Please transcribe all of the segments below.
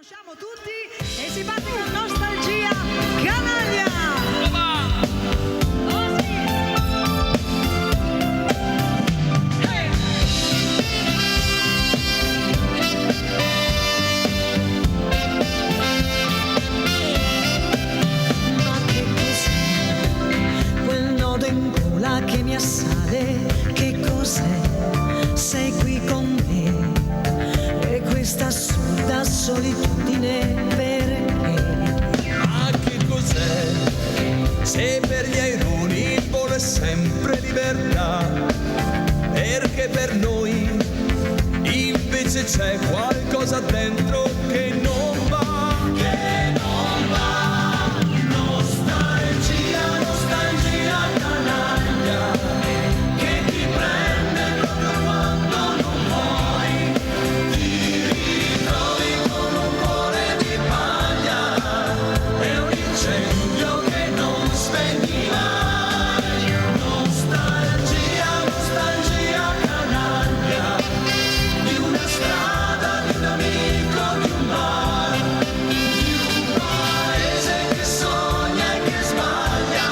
conosciamo tutti e si parte con Nostalgia Canaglia. Oh sì. Hey. Ma che cos'è quel nodo in gola che mi assale? Che cos'è? Sei qui con me e questa assurda solitudine perché? Ma che cos'è? Se per gli aironi il volo è sempre libertà, perché per noi invece c'è qualcosa dentro che non va, che non va. Nostalgia, nostalgia canaglia, che ti prende proprio quando non vuoi, ti ritrovi con un cuore di paglia e un incendio che non spegni mai. Nostalgia, nostalgia canaglia, di una strada, di un amico, di un bar, di un paese che sogna e che sbaglia,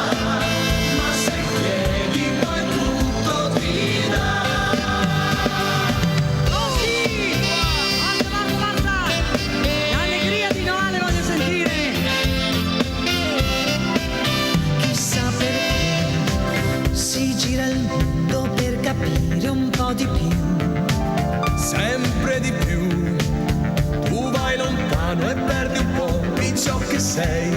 ma se chiedi poi tutto ti dà. Oh sì! Basta! L'allegria di Noale voglio sentire! Chissà perché si gira il mondo per capire un po' di più. Sempre di più, tu vai lontano e perdi un po' di ciò che sei.